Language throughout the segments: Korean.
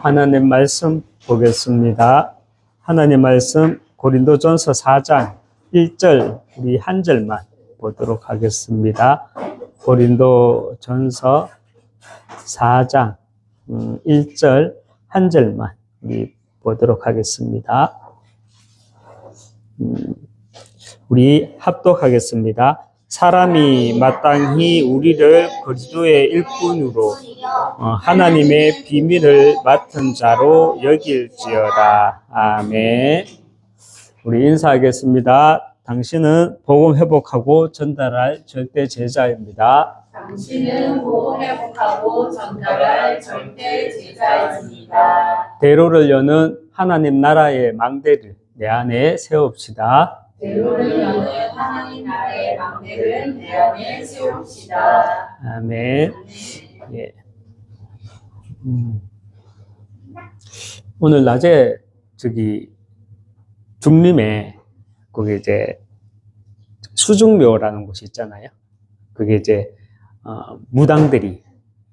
하나님 말씀 보겠습니다. 하나님 말씀 고린도전서 4장 1절 우리 한 절만 보도록 하겠습니다. 고린도전서 4장 1절 한 절만 우리 보도록 하겠습니다. 우리 합독하겠습니다. 사람이 마땅히 우리를 그리스도의 일꾼으로 하나님의 비밀을 맡은 자로 여길지어다. 아멘. 우리 인사하겠습니다. 당신은 복음 회복하고 전달할 절대 제자입니다. 당신은 복음 회복하고 전달할 절대 제자입니다. 대로를 여는 하나님 나라의 망대를 내 안에 세웁시다. 대로를 여는 하나님 나라의 망대를 내 안에 세웁시다. 아멘. 예. 오늘 낮에 중림에 거기 이제 수중묘라는 곳이 있잖아요. 그게 이제 무당들이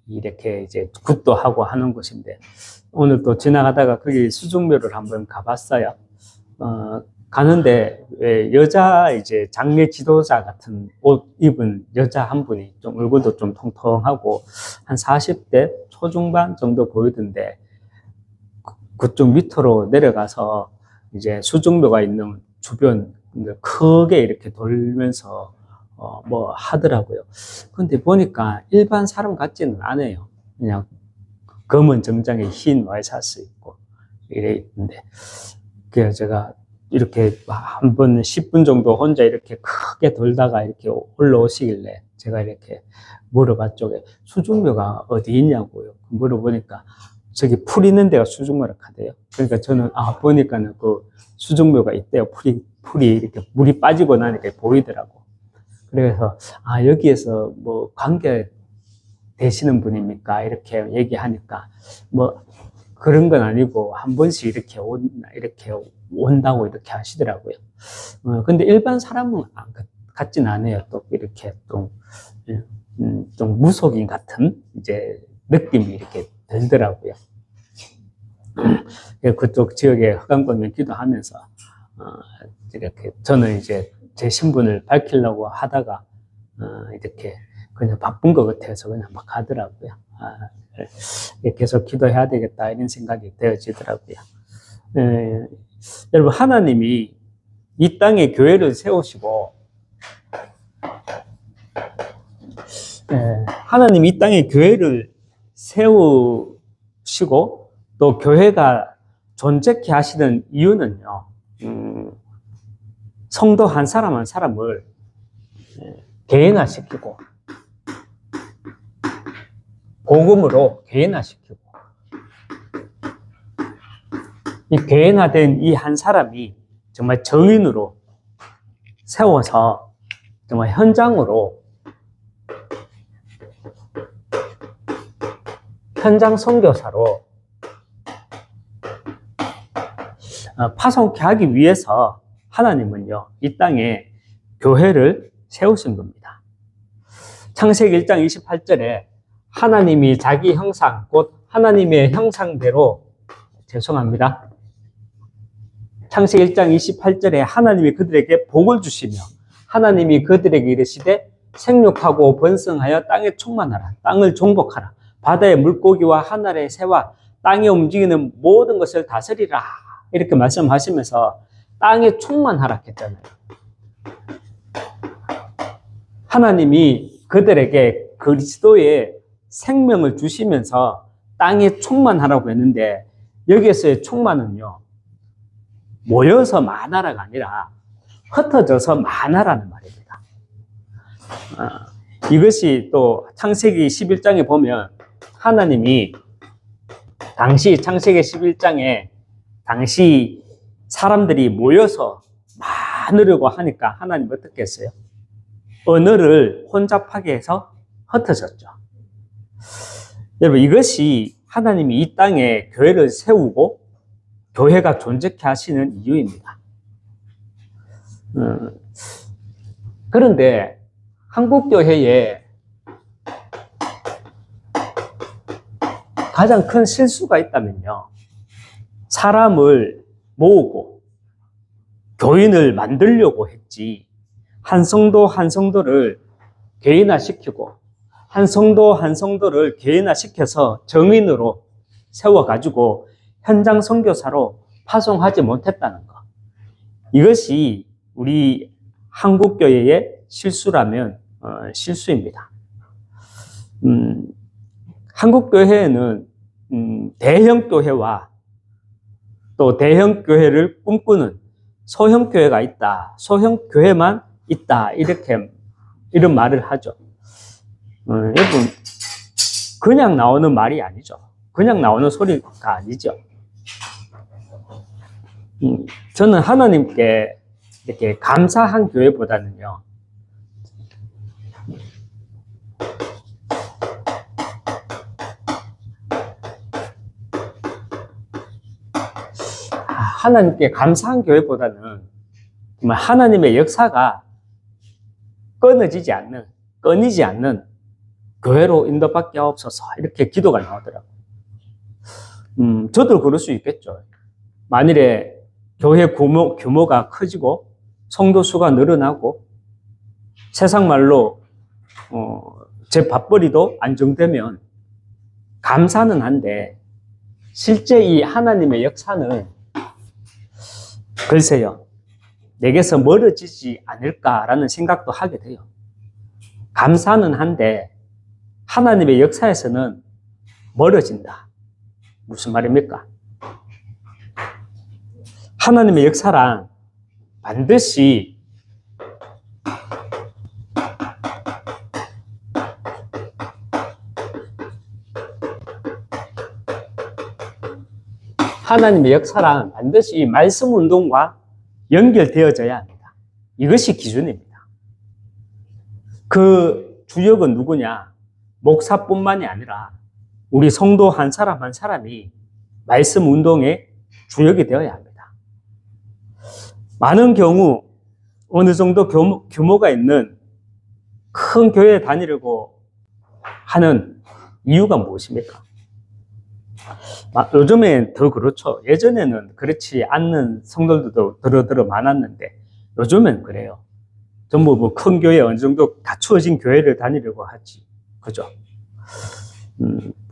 이렇게 이제 굿도 하고 하는 곳인데 오늘 또 지나가다가 거기 수중묘를 한번 가봤어요. 가는데 왜 여자 이제 장례 지도자 같은 옷 입은 여자 한 분이 좀 얼굴도 좀 통통하고 한 40대 초중반 정도 보이던데 그쪽 밑으로 내려가서 이제 수중묘가 있는 주변 크게 이렇게 돌면서 뭐 하더라고요. 근데 보니까 일반 사람 같지는 않아요. 그냥 검은 정장에 흰 와이셔츠 입고 이래 있는데 그래서 제가 이렇게 한 번 10분 정도 혼자 이렇게 크게 돌다가 이렇게 올라오시길래 제가 이렇게 물어봤죠. 수중묘가 어디 있냐고요. 물어보니까 저기 풀 있는 데가 수중묘라 하대요. 그러니까 저는 보니까는 그 수중묘가 있대요. 풀이 이렇게 물이 빠지고 나니까 보이더라고. 그래서 여기에서 뭐 관계 되시는 분입니까? 이렇게 얘기하니까 뭐 그런 건 아니고 한 번씩 이렇게 온다고 이렇게 하시더라고요. 근데 일반 사람은 같진 않아요. 또 이렇게 좀 무속인 같은 이제 느낌이 이렇게 들더라고요. 그쪽 지역에 허강권면 기도하면서 이렇게 저는 이제 제 신분을 밝히려고 하다가 이렇게 그냥 바쁜 것 같아서 그냥 막 가더라고요. 계속 기도해야 되겠다 이런 생각이 되어지더라고요. 여러분 하나님이 이 땅에 교회를 세우시고 하나님이 이 땅에 교회를 세우시고 또 교회가 존재케 하시는 이유는요. 성도 한 사람 한 사람을 개인화시키고 복음으로 개인화시키고 이 개인화된 이 한 사람이 정말 정인으로 세워서 정말 현장으로 현장 선교사로 파송케 하기 위해서 하나님은요 이 땅에 교회를 세우신 겁니다. 창세기 1장 28절에 하나님이 자기 형상 곧 하나님의 형상대로 죄송합니다. 창세기 1장 28절에 하나님이 그들에게 복을 주시며 하나님이 그들에게 이르시되 생육하고 번성하여 땅에 충만하라. 땅을 정복하라. 바다의 물고기와 하늘의 새와 땅에 움직이는 모든 것을 다스리라. 이렇게 말씀하시면서 땅에 충만하라 했잖아요. 하나님이 그들에게 그리스도의 생명을 주시면서 땅에 충만하라고 했는데 여기에서의 충만은요 모여서 많아라가 아니라 흩어져서 많아라는 말입니다. 이것이 또 창세기 11장에 보면 하나님이 당시 창세기 11장에 당시 사람들이 모여서 많으려고 하니까 하나님 어떻게 했어요? 언어를 혼잡하게 해서 흩어졌죠. 여러분 이것이 하나님이 이 땅에 교회를 세우고 교회가 존재케 하시는 이유입니다. 그런데 한국교회에 가장 큰 실수가 있다면요. 사람을 모으고 교인을 만들려고 했지, 한 성도 한 성도를 개인화시키고 한 성도 한 성도를 개인화시켜서 정인으로 세워가지고 현장 선교사로 파송하지 못했다는 것. 이것이 우리 한국교회의 실수라면 실수입니다. 한국교회에는 대형교회와 또 대형교회를 꿈꾸는 소형교회가 있다, 소형교회만 있다, 이런 말을 하죠. 여러분, 그냥 나오는 말이 아니죠. 그냥 나오는 소리가 아니죠. 저는 하나님께 이렇게 감사한 교회보다는요, 하나님께 감사한 교회보다는 정말 하나님의 역사가 끊이지 않는 교회로 인도받게 하옵소서, 이렇게 기도가 나오더라고요. 저도 그럴 수 있겠죠. 만일에 교회 규모가 커지고 성도 수가 늘어나고 세상 말로 제 밥벌이도 안정되면 감사는 한데, 실제 이 하나님의 역사는 글쎄요, 내게서 멀어지지 않을까라는 생각도 하게 돼요. 감사는 한데 하나님의 역사에서는 멀어진다. 무슨 말입니까? 하나님의 역사란 반드시 말씀 운동과 연결되어져야 합니다. 이것이 기준입니다. 그 주역은 누구냐? 목사뿐만이 아니라 우리 성도 한 사람 한 사람이 말씀 운동의 주역이 되어야 합니다. 많은 경우 어느 정도 규모가 있는 큰 교회에 다니려고 하는 이유가 무엇입니까? 요즘엔 더 그렇죠. 예전에는 그렇지 않는 성도들도 더러 많았는데 요즘엔 그래요. 전부 뭐 큰 교회, 어느 정도 갖추어진 교회를 다니려고 하지. 그죠?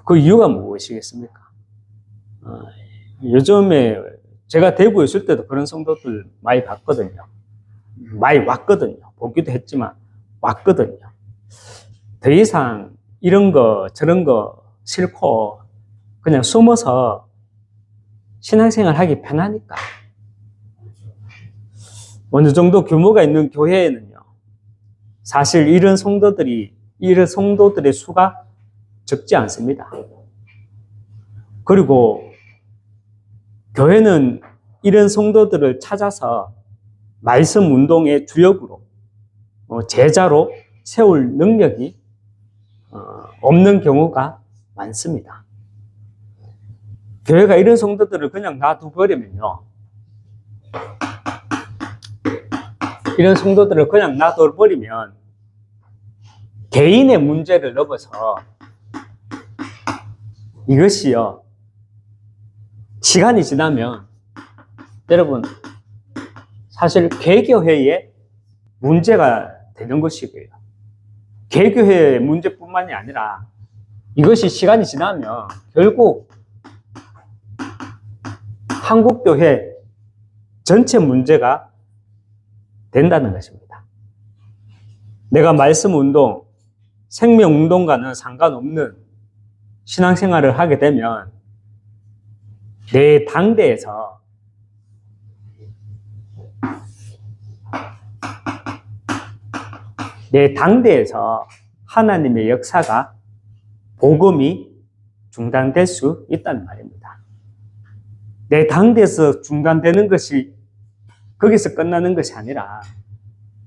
그 이유가 무엇이겠습니까? 요즘에 제가 대구에 있을 때도 그런 성도들 많이 봤거든요. 많이 왔거든요. 보기도 했지만 왔거든요. 더 이상 이런 거 저런 거 싫고 그냥 숨어서 신앙생활 하기 편하니까. 어느 정도 규모가 있는 교회에는요, 사실 이런 성도들의 수가 적지 않습니다. 그리고 교회는 이런 성도들을 찾아서 말씀 운동의 주역으로, 제자로 세울 능력이 없는 경우가 많습니다. 교회가 이런 성도들을 그냥 놔둬버리면요, 개인의 문제를 넘어서 이것이요, 시간이 지나면 여러분 사실 개교회의 문제가 되는 것이고요. 개교회의 문제뿐만이 아니라 이것이 시간이 지나면 결국 한국교회 전체 문제가 된다는 것입니다. 내가 말씀운동, 생명운동과는 상관없는 신앙생활을 하게 되면 내 당대에서 하나님의 역사가, 복음이 중단될 수 있다는 말입니다. 내 당대에서 중단되는 것이 거기서 끝나는 것이 아니라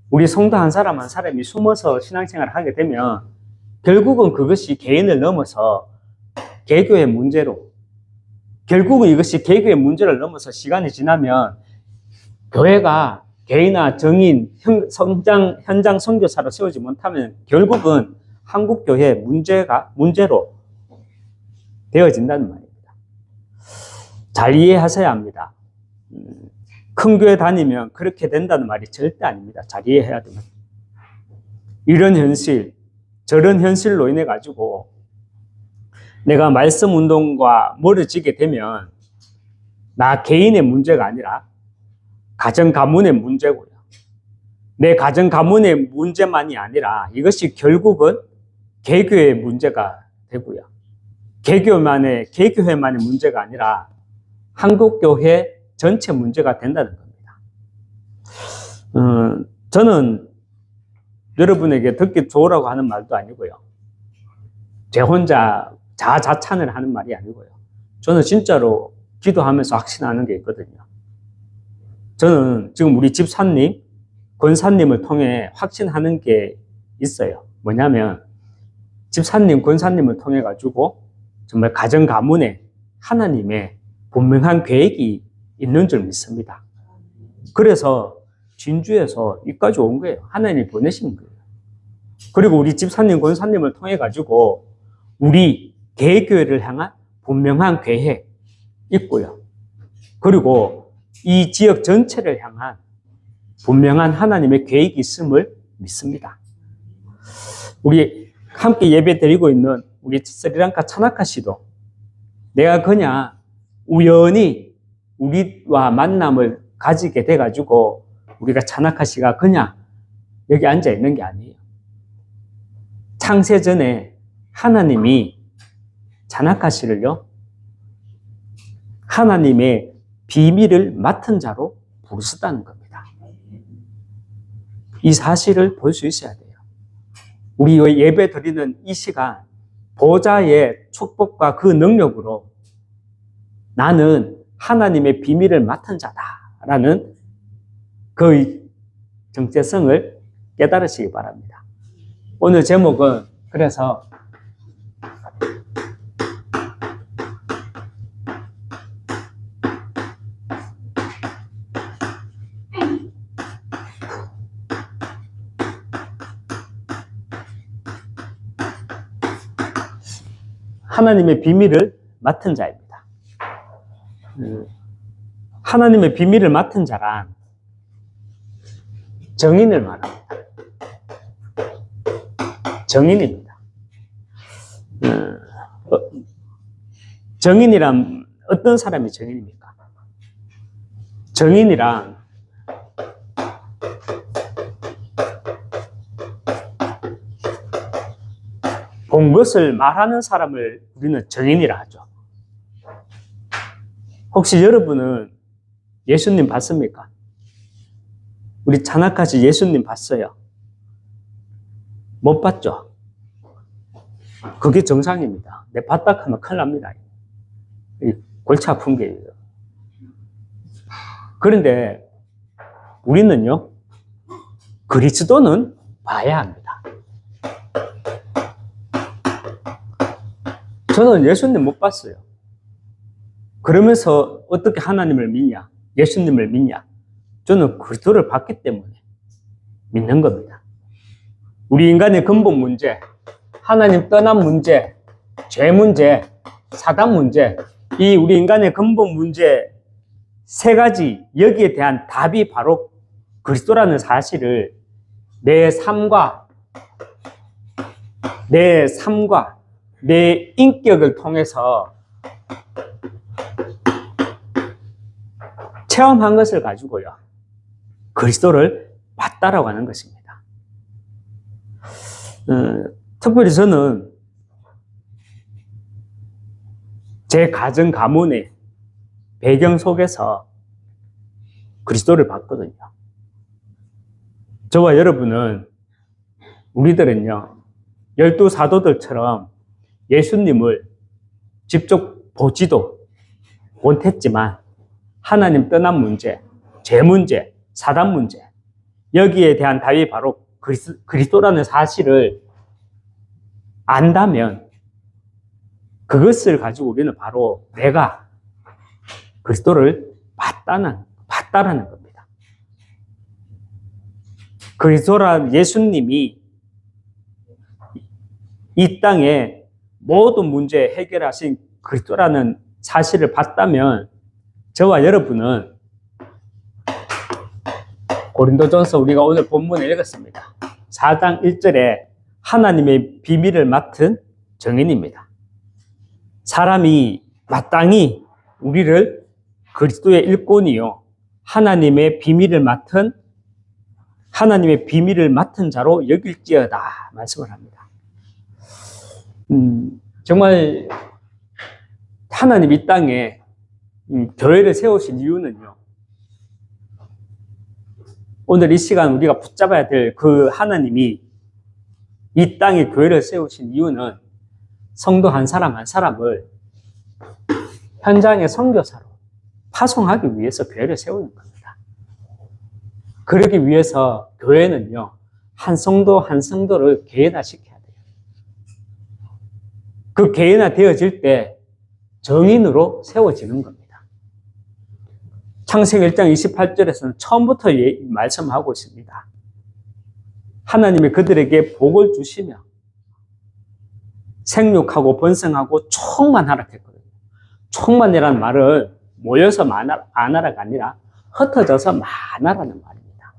우리 성도 한 사람 한 사람이 숨어서 신앙생활을 하게 되면 결국은 그것이 개인을 넘어서 개교의 문제로, 결국은 이것이 개교의 문제를 넘어서 시간이 지나면 교회가 개인화, 정인, 현장 선교사로 세우지 못하면 결국은 한국교회 문제로 되어진다는 말입니다. 잘 이해하셔야 합니다. 큰 교회 다니면 그렇게 된다는 말이 절대 아닙니다. 잘 이해해야 됩니다. 이런 현실, 저런 현실로 인해 가지고 내가 말씀 운동과 멀어지게 되면 나 개인의 문제가 아니라 가정 가문의 문제고요. 내 가정 가문의 문제만이 아니라 이것이 결국은 개교의 문제가 되고요. 개교회만의 문제가 아니라 한국교회 전체 문제가 된다는 겁니다. 저는 여러분에게 듣기 좋으라고 하는 말도 아니고요. 제 혼자 자아자찬을 하는 말이 아니고요. 저는 진짜로 기도하면서 확신하는 게 있거든요. 저는 지금 우리 집사님, 권사님을 통해 확신하는 게 있어요. 뭐냐면 집사님, 권사님을 통해 가지고 정말 가정 가문에 하나님의 분명한 계획이 있는 줄 믿습니다. 그래서 진주에서 여기까지 온 거예요. 하나님이 보내신 거예요. 그리고 우리 집사님, 권사님을 통해 가지고 우리 개교회를 향한 분명한 계획 있고요. 그리고 이 지역 전체를 향한 분명한 하나님의 계획이 있음을 믿습니다. 우리 함께 예배 드리고 있는 우리 스리랑카 차나카 씨도 내가 그냥 우연히 우리와 만남을 가지게 돼가지고 우리가 차나카 씨가 그냥 여기 앉아 있는 게 아니에요. 창세 전에 하나님이 차나카 씨를요, 하나님의 비밀을 맡은 자로 부르셨다는 겁니다. 이 사실을 볼 수 있어야 돼요. 우리 예배 드리는 이 시간, 보좌의 축복과 그 능력으로 나는 하나님의 비밀을 맡은 자다라는 그 정체성을 깨달으시기 바랍니다. 오늘 제목은 그래서 하나님의 비밀을 맡은 자입니다. 하나님의 비밀을 맡은 자란 정인을 말합니다. 정인입니다. 정인이란 어떤 사람이 정인입니까? 정인이란 본 것을 말하는 사람을 우리는 정인이라 하죠. 혹시 여러분은 예수님 봤습니까? 우리 차나카시 예수님 봤어요? 못 봤죠? 그게 정상입니다. 내 봤다 하면 큰일 납니다. 골치 아픈 게예요. 그런데 우리는요, 그리스도는 봐야 합니다. 저는 예수님 못 봤어요. 그러면서 어떻게 하나님을 믿냐? 예수님을 믿냐? 저는 그리스도를 봤기 때문에 믿는 겁니다. 우리 인간의 근본 문제, 하나님 떠난 문제, 죄 문제, 사단 문제, 이 우리 인간의 근본 문제 세 가지, 여기에 대한 답이 바로 그리스도라는 사실을 내 삶과 내 인격을 통해서 체험한 것을 가지고요, 그리스도를 봤다라고 하는 것입니다. 특별히 저는 제 가정 가문의 배경 속에서 그리스도를 봤거든요. 저와 여러분은, 우리들은요, 12사도들처럼 예수님을 직접 보지도 못했지만 하나님 떠난 문제, 죄 문제, 사단 문제, 여기에 대한 답이 바로 그리스도라는 사실을 안다면 그것을 가지고 우리는 바로 내가 그리스도를 봤다라는 겁니다. 그리스도란 예수님이 이 땅에 모든 문제 해결하신 그리스도라는 사실을 봤다면 저와 여러분은 고린도전서 우리가 오늘 본문에 읽었습니다. 4장 1절에 하나님의 비밀을 맡은 증인입니다. 사람이 마땅히 우리를 그리스도의 일꾼이요 하나님의 비밀을 맡은 자로 여길지어다 말씀을 합니다. 정말 하나님 이 땅에 교회를 세우신 이유는요. 오늘 이 시간 우리가 붙잡아야 될 그 하나님이 이 땅에 교회를 세우신 이유는 성도 한 사람 한 사람을 현장의 선교사로 파송하기 위해서 교회를 세우는 겁니다. 그러기 위해서 교회는요, 한 성도 한 성도를 개인화시켜야 돼요. 그 개인화 되어질 때 정인으로 세워지는 겁니다. 창세기 1장 28절에서는 처음부터 말씀하고 있습니다. 하나님이 그들에게 복을 주시며 생육하고 번성하고 충만하라 했거든요. 충만이라는 말은 모여서 많아라가 아니라 흩어져서 많아라는 말입니다.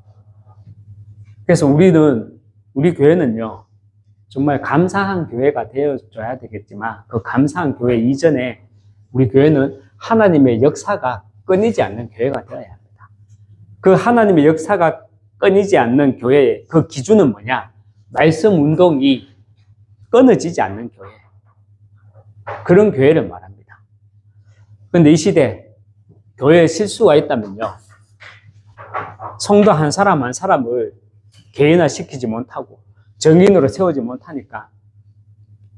그래서 우리 교회는요, 정말 감사한 교회가 되어줘야 되겠지만 그 감사한 교회 이전에 우리 교회는 하나님의 역사가 끊이지 않는 교회가 되어야 합니다. 그 하나님의 역사가 끊이지 않는 교회의 그 기준은 뭐냐? 말씀 운동이 끊어지지 않는 교회. 그런 교회를 말합니다. 그런데 이 시대 교회에 실수가 있다면요. 성도 한 사람 한 사람을 개인화시키지 못하고 정인으로 세우지 못하니까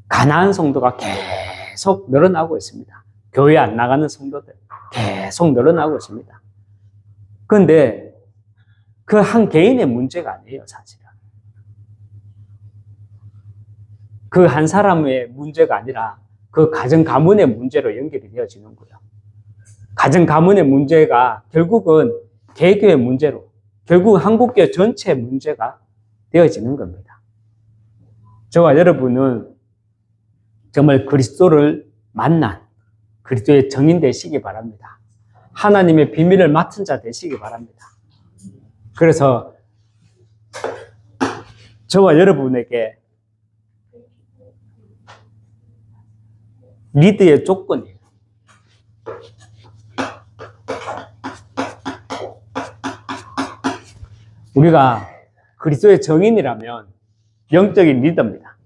가난한 성도가 계속 늘어나고 있습니다. 교회 안 나가는 성도들 계속 늘어나고 있습니다. 그런데 그 한 개인의 문제가 아니에요, 사실은. 그 한 사람의 문제가 아니라 그 가정 가문의 문제로 연결이 되어지는 거예요. 가정 가문의 문제가 결국은 개교의 문제로, 결국 한국교회 전체의 문제가 되어지는 겁니다. 저와 여러분은 정말 그리스도를 만난 그리스도의 정인 되시기 바랍니다. 하나님의 비밀을 맡은 자 되시기 바랍니다. 그래서 저와 여러분에게 리드의 조건이에요. 우리가 그리스도의 정인이라면 영적인 리더입니다.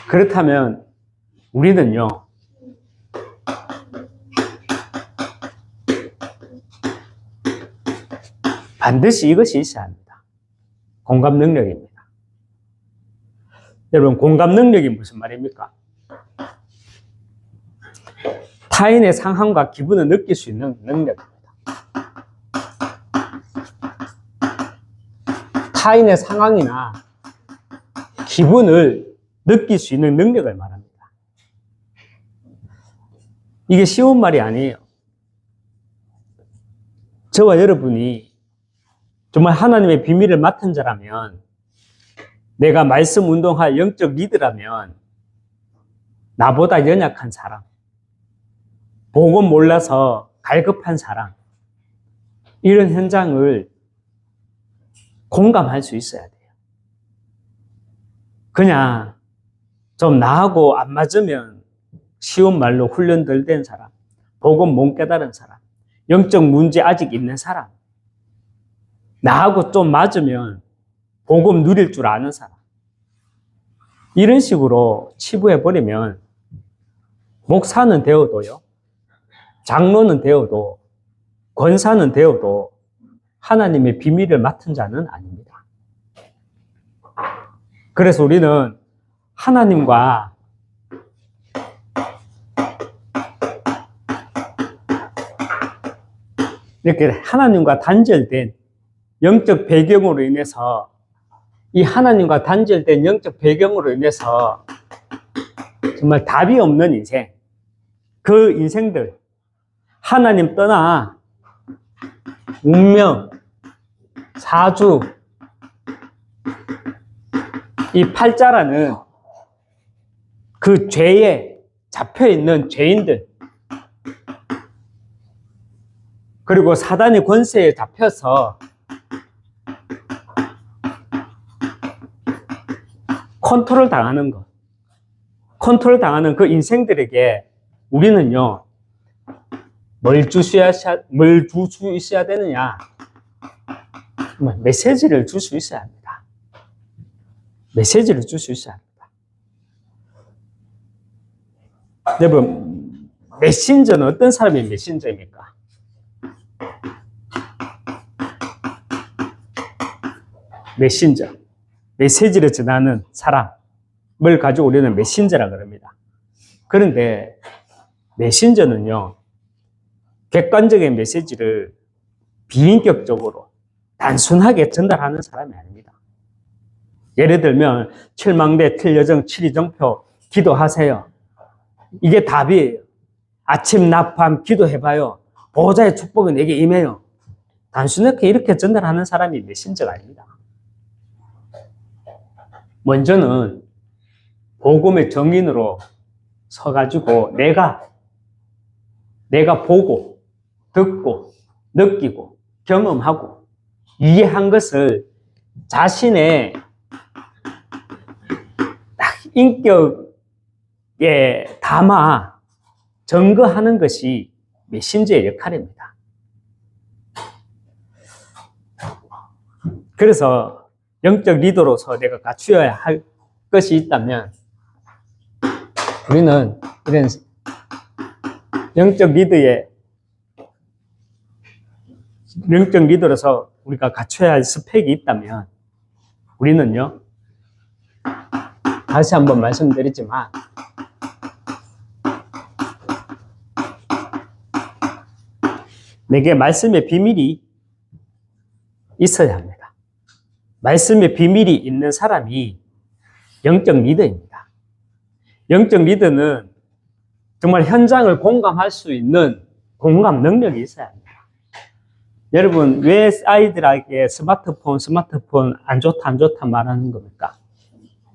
그렇다면 우리는요, 반드시 이것이 있어야 합니다. 공감 능력입니다. 여러분, 공감 능력이 무슨 말입니까? 타인의 상황과 기분을 느낄 수 있는 능력입니다. 타인의 상황이나 기분을 느낄 수 있는 능력을 말합니다. 이게 쉬운 말이 아니에요. 저와 여러분이 정말 하나님의 비밀을 맡은 자라면, 내가 말씀 운동할 영적 리더라면, 나보다 연약한 사람, 복음 몰라서 갈급한 사람, 이런 현장을 공감할 수 있어야 돼요. 그냥 좀 나하고 안 맞으면 쉬운 말로 훈련 덜 된 사람, 복음 못 깨달은 사람, 영적 문제 아직 있는 사람, 나하고 좀 맞으면 복음 누릴 줄 아는 사람, 이런 식으로 치부해버리면 목사는 되어도요, 장로는 되어도, 권사는 되어도 하나님의 비밀을 맡은 자는 아닙니다. 그래서 우리는 하나님과 이렇게 하나님과 단절된 영적 배경으로 인해서, 이 하나님과 단절된 영적 배경으로 인해서 정말 답이 없는 인생, 그 인생들, 하나님 떠나 운명, 사주, 이 팔자라는 그 죄의 잡혀있는 죄인들, 그리고 사단의 권세에 잡혀서 컨트롤 당하는 것, 컨트롤 당하는 그 인생들에게 우리는요, 뭘 줄 수 있어야 되느냐? 메시지를 줄 수 있어야 합니다. 메시지를 줄 수 있어야 합니다. 여러분, 메신저는 어떤 사람이 메신저입니까? 메신저, 메시지를 전하는 사람을 가지고 우리는 메신저라 그럽니다. 그런데 메신저는요, 객관적인 메시지를 비인격적으로 단순하게 전달하는 사람이 아닙니다. 예를 들면 칠망대, 칠여정, 칠이정표 기도하세요. 이게 답이에요. 아침, 낮, 밤 기도해봐요. 보호자의 축복이 내게 임해요. 단순하게 이렇게 전달하는 사람이 메신저가 아닙니다. 먼저는 복음의 정인으로 서가지고 내가 보고 듣고 느끼고 경험하고 이해한 것을 자신의 인격에 담아 증거하는 것이 메신저의 역할입니다. 그래서 영적 리더로서 내가 갖추어야 할 것이 있다면 우리는 이런 영적 리더로서 우리가 갖춰야 할 스펙이 있다면 우리는요, 다시 한번 말씀드리지만 내게 말씀의 비밀이 있어야 합니다. 말씀의 비밀이 있는 사람이 영적 리더입니다. 영적 리더는 정말 현장을 공감할 수 있는 공감 능력이 있어야 합니다. 여러분, 왜 아이들에게 스마트폰 안 좋다 말하는 겁니까?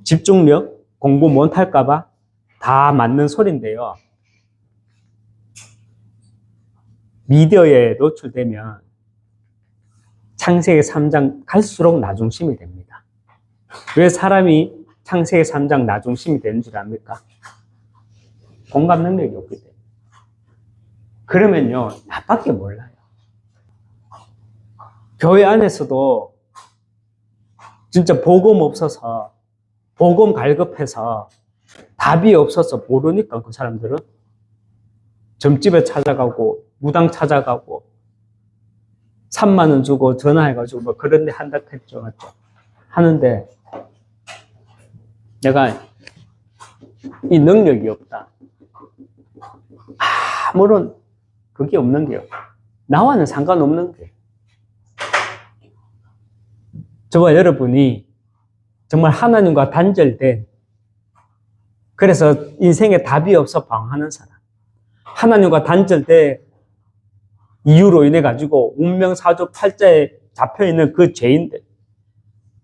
집중력, 공부 못할까봐 다 맞는 소리인데요. 미디어에 노출되면 창세기 3장 갈수록 나중심이 됩니다. 왜 사람이 창세기 3장 나중심이 되는 줄 압니까? 공감 능력이 없기 때문에. 그러면요, 나밖에 몰라요. 교회 안에서도 진짜 복음 없어서, 복음 갈급해서 답이 없어서 모르니까 그 사람들은 점집에 찾아가고 무당 찾아가고 3만 원 주고 전화해가지고 뭐 그런 데 한다 했죠. 맞죠? 하는데 내가 이 능력이 없다. 아무런 그게 없는 게요. 나와는 상관없는 거예요. 저와 여러분이 정말 하나님과 단절된, 그래서 인생에 답이 없어 방황하는 사람, 하나님과 단절된 이유로 인해 가지고 운명사조 팔자에 잡혀있는 그 죄인들,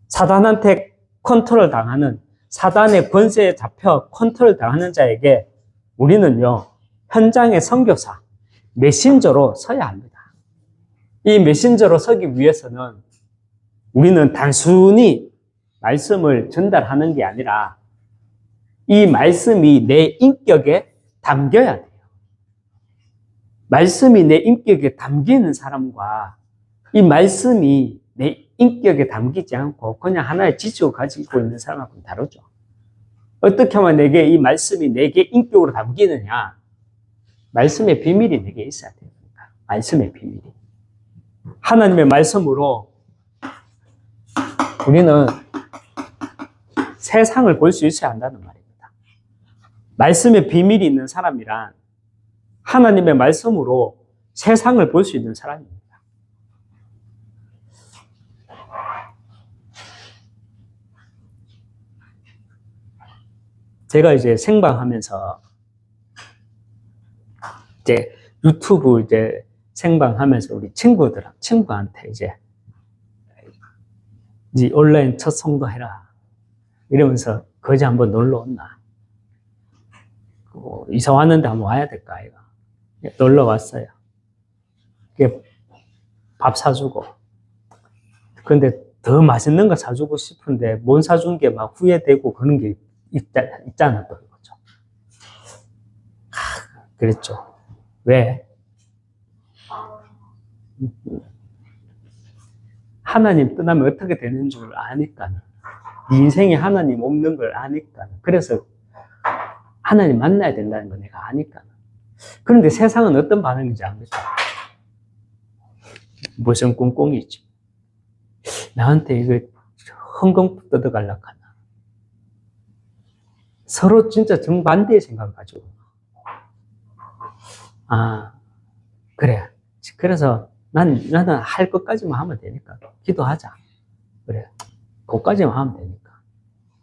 사단한테 컨트롤 당하는, 사단의 권세에 잡혀 컨트롤 당하는 자에게 우리는요, 현장의 선교사, 메신저로 서야 합니다. 이 메신저로 서기 위해서는 우리는 단순히 말씀을 전달하는 게 아니라 이 말씀이 내 인격에 담겨야 돼요. 말씀이 내 인격에 담기는 사람과 이 말씀이 내 인격에 담기지 않고 그냥 하나의 지식을 가지고 있는 사람하고는 다르죠. 어떻게 하면 내게 이 말씀이 내게 인격으로 담기느냐? 말씀의 비밀이 내게 있어야 됩니다. 말씀의 비밀이. 하나님의 말씀으로 우리는 세상을 볼 수 있어야 한다는 말입니다. 말씀의 비밀이 있는 사람이란 하나님의 말씀으로 세상을 볼 수 있는 사람입니다. 제가 이제 생방하면서 이제 유튜브 이제 생방하면서 우리 친구한테 이제 온라인 첫 성도 해라 이러면서 거기 한번 놀러 온나. 이사 왔는데 한번 와야 될까, 아이가. 놀러 왔어요. 밥 사주고. 근데 더 맛있는 거 사주고 싶은데, 못 사준 게 막 후회되고 그런 게 있잖아, 또. 그렇죠. 그랬죠. 왜? 하나님 떠나면 어떻게 되는 줄 아니까. 네 인생에 하나님 없는 걸 아니까. 그래서 하나님 만나야 된다는 거 내가 아니까. 그런데 세상은 어떤 반응인지 압니까? 무슨 꿍꿍이지. 나한테 이거 흥금 뜯어가려고 하나. 서로 진짜 정반대의 생각을 가지고. 그래. 그래서 나는 할 것까지만 하면 되니까. 기도하자. 그래. 그것까지만 하면 되니까.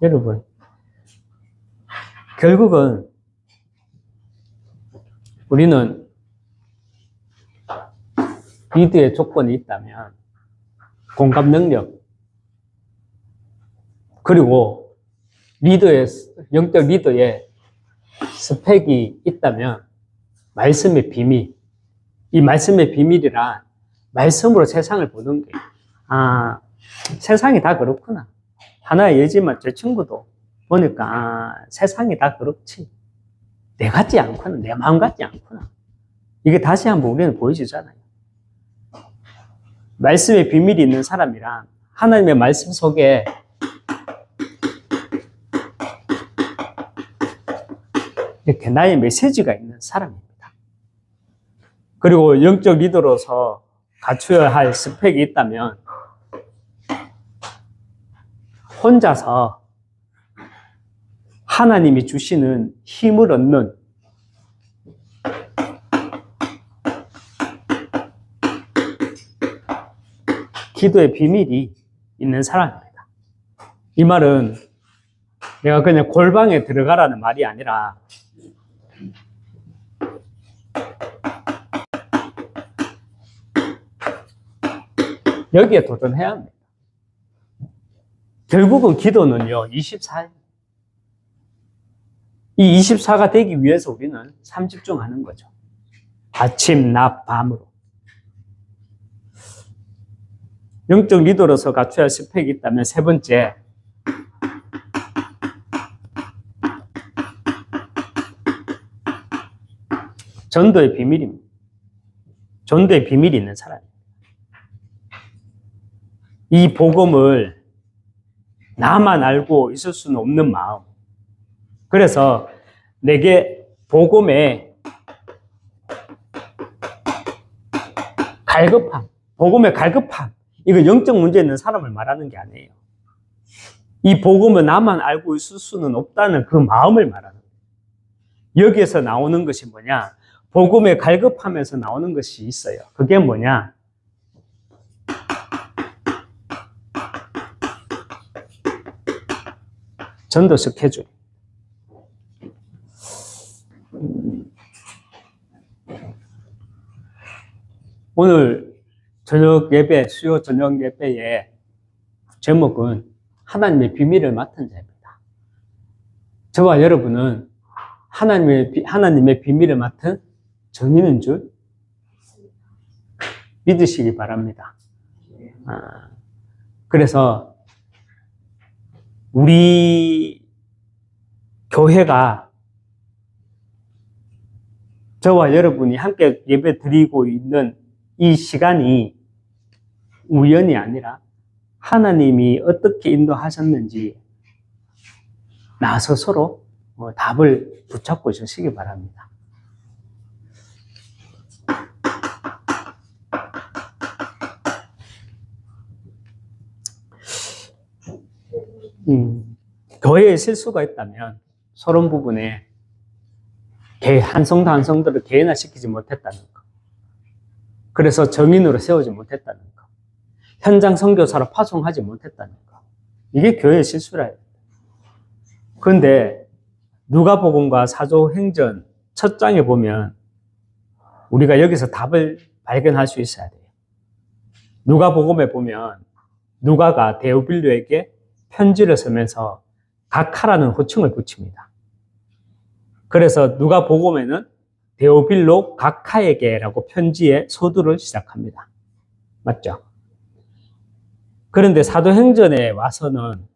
여러분, 결국은 우리는 리더의 조건이 있다면 공감 능력, 그리고 영적 리더의 스펙이 있다면 말씀의 비밀, 이 말씀의 비밀이란 말씀으로 세상을 보는 게, 세상이 다 그렇구나. 하나의 예지만 제 친구도 보니까 세상이 다 그렇지. 내 같지 않구나. 내 마음 같지 않구나. 이게 다시 한번 우리는 보여주잖아요. 말씀의 비밀이 있는 사람이란 하나님의 말씀 속에 이렇게 나의 메시지가 있는 사람입니다. 그리고 영적 리더로서 갖추어야 할 스펙이 있다면 혼자서 하나님이 주시는 힘을 얻는 기도의 비밀이 있는 사람입니다. 이 말은 내가 그냥 골방에 들어가라는 말이 아니라 여기에 도전해야 합니다. 결국은 기도는요, 24일. 이 24가 되기 위해서 우리는 삼집중하는 거죠. 아침, 낮, 밤으로. 영적 리더로서 갖춰야 할 스펙이 있다면 세 번째, 전도의 비밀입니다. 전도의 비밀이 있는 사람입니다. 이 복음을 나만 알고 있을 수는 없는 마음. 그래서 내게 복음의 갈급함, 복음의 갈급함, 이건 영적 문제 있는 사람을 말하는 게 아니에요. 이 복음을 나만 알고 있을 수는 없다는 그 마음을 말하는 거예요. 여기에서 나오는 것이 뭐냐? 복음의 갈급함에서 나오는 것이 있어요. 그게 뭐냐? 전도 스케줄. 오늘 저녁 예배, 수요 저녁 예배의 제목은 하나님의 비밀을 맡은 자입니다. 저와 여러분은 하나님의 비밀을 맡은 정인인 줄 믿으시기 바랍니다. 그래서 우리 교회가 저와 여러분이 함께 예배 드리고 있는 이 시간이 우연이 아니라 하나님이 어떻게 인도하셨는지 나서 서로 답을 붙잡고 있으시기 바랍니다. 교회에 실수가 있다면 서론 부분에 한 성도 한 성도를 개인화시키지 못했다는 것, 그래서 정인으로 세우지 못했다는 것, 현장 선교사로 파송하지 못했다는 것, 이게 교회의 실수라 해요. 그런데 누가복음과 사도행전 첫 장에 보면 우리가 여기서 답을 발견할 수 있어야 돼요. 누가복음에 보면 누가가 데오빌로에게 편지를 쓰면서 각하라는 호칭을 붙입니다. 그래서 누가복음에는 데오빌로 각하에게라고 편지의 서두를 시작합니다. 맞죠? 그런데 사도행전에 와서는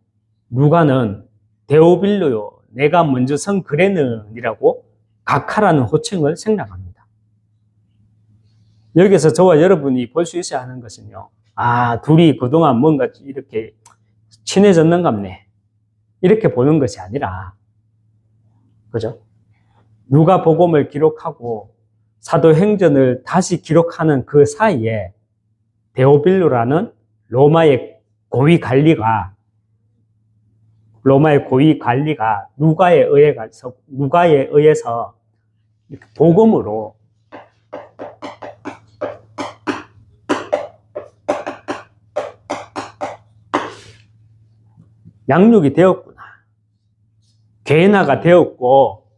누가는 데오빌로요, 내가 먼저 선 그레는이라고 각하라는 호칭을 생략합니다. 여기서 저와 여러분이 볼 수 있어야 하는 것은요, 아, 둘이 그동안 뭔가 이렇게 친해졌는갑네, 이렇게 보는 것이 아니라, 그죠? 누가복음을 기록하고 사도행전을 다시 기록하는 그 사이에 데오빌로라는 로마의 고위 관리가 누가에 의해서 이렇게 복음으로 양육이 되었구나, 괴나가 되었고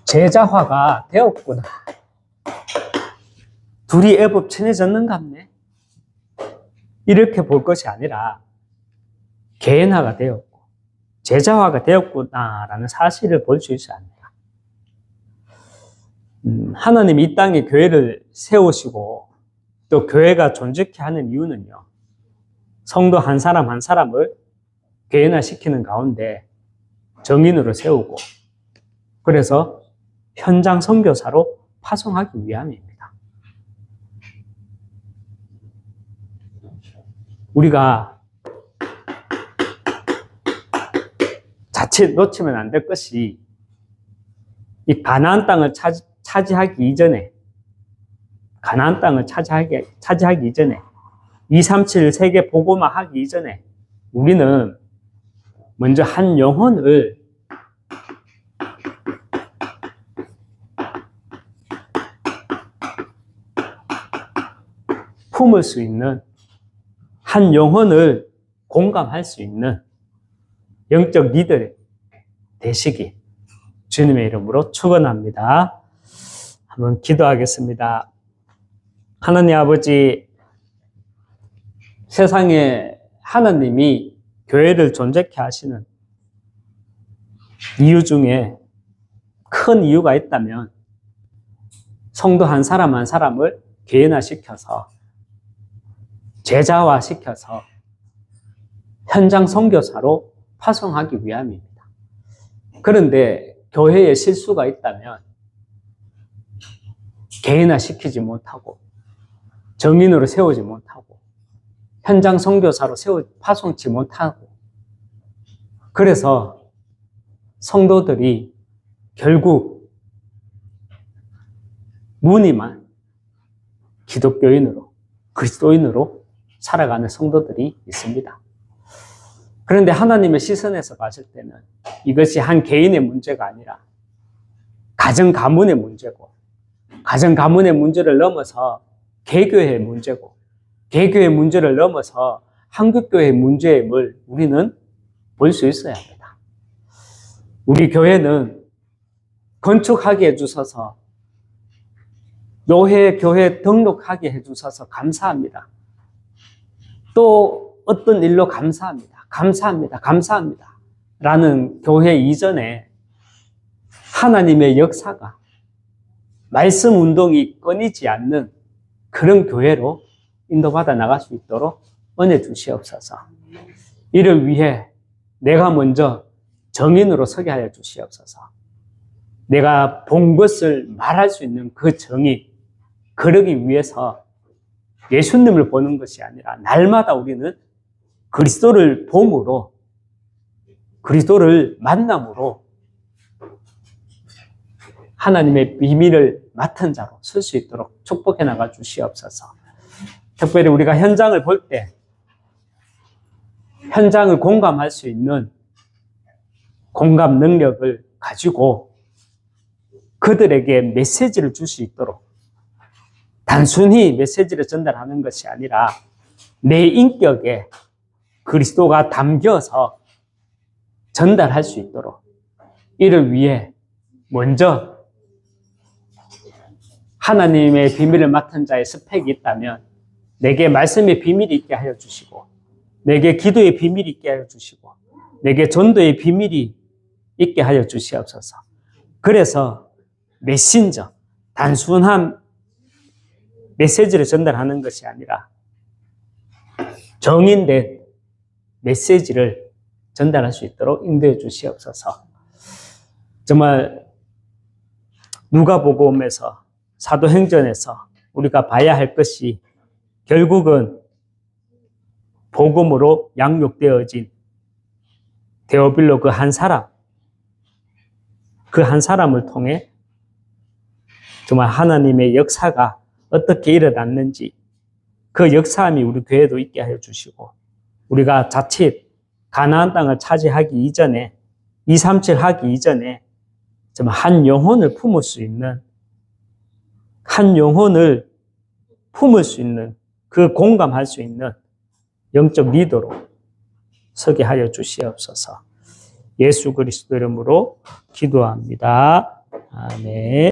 제자화가 되었구나, 둘이 애법 친해졌는갑네, 이렇게 볼 것이 아니라 개인화가 되었고 제자화가 되었구나라는 사실을 볼 수 있어야 합니다. 하나님이 이 땅에 교회를 세우시고 또 교회가 존재케 하는 이유는요, 성도 한 사람 한 사람을 개인화시키는 가운데 정인으로 세우고, 그래서 현장 선교사로 파송하기 위함입니다. 우리가 자칫 놓치면 안 될 것이, 이 가나안 땅을 차지하기 이전에, 237 세계 복음화 하기 이전에 우리는 먼저 한 영혼을 품을 수 있는, 한 영혼을 공감할 수 있는 영적 리더 되시기 주님의 이름으로 축원합니다. 한번 기도하겠습니다. 하나님 아버지, 세상에 하나님이 교회를 존재케 하시는 이유 중에 큰 이유가 있다면 성도 한 사람 한 사람을 개인화시켜서 제자화시켜서 현장 선교사로 파송하기 위함입니다. 그런데 교회에 실수가 있다면 개인화시키지 못하고 정인으로 세우지 못하고 현장 선교사로 파송치 못하고, 그래서 성도들이 결국 무늬만 기독교인으로, 그리스도인으로 살아가는 성도들이 있습니다. 그런데 하나님의 시선에서 봤을 때는 이것이 한 개인의 문제가 아니라 가정 가문의 문제고, 가정 가문의 문제를 넘어서 개교의 문제고, 개교의 문제를 넘어서 한국교회의 문제임을 우리는 볼 수 있어야 합니다. 우리 교회는 건축하게 해주셔서, 노회 교회 등록하게 해주셔서 감사합니다. 또 어떤 일로 감사합니다. 라는 교회 이전에 하나님의 역사가, 말씀 운동이 끊이지 않는 그런 교회로 인도받아 나갈 수 있도록 은혜 주시옵소서. 이를 위해 내가 먼저 정인으로 서게 하여 주시옵소서. 내가 본 것을 말할 수 있는 그 정인, 그러기 위해서 예수님을 보는 것이 아니라 날마다 우리는 그리스도를 봄으로, 그리스도를 만남으로 하나님의 비밀을 맡은 자로 설 수 있도록 축복해 나가 주시옵소서. 특별히 우리가 현장을 볼 때 현장을 공감할 수 있는 공감 능력을 가지고 그들에게 메시지를 줄 수 있도록, 단순히 메시지를 전달하는 것이 아니라 내 인격에 그리스도가 담겨서 전달할 수 있도록, 이를 위해 먼저 하나님의 비밀을 맡은 자의 스펙이 있다면 내게 말씀의 비밀이 있게 하여 주시고, 내게 기도의 비밀이 있게 하여 주시고, 내게 전도의 비밀이 있게 하여 주시옵소서. 그래서 메신저, 단순한 메시지를 전달하는 것이 아니라 정인된 메시지를 전달할 수 있도록 인도해 주시옵소서. 정말 누가복음에서 사도행전에서 우리가 봐야 할 것이 결국은 복음으로 양육되어진 데오빌로 그 한 사람을 통해 정말 하나님의 역사가 어떻게 일어났는지 그 역사함이 우리 교회도 있게 하여 주시고 우리가 자칫 가나안 땅을 차지하기 이전에 237 하기 이전에 정말 한 영혼을 품을 수 있는 그 공감할 수 있는 영적 리더로 서게 하여 주시옵소서. 예수 그리스도 이름으로 기도합니다. 아멘.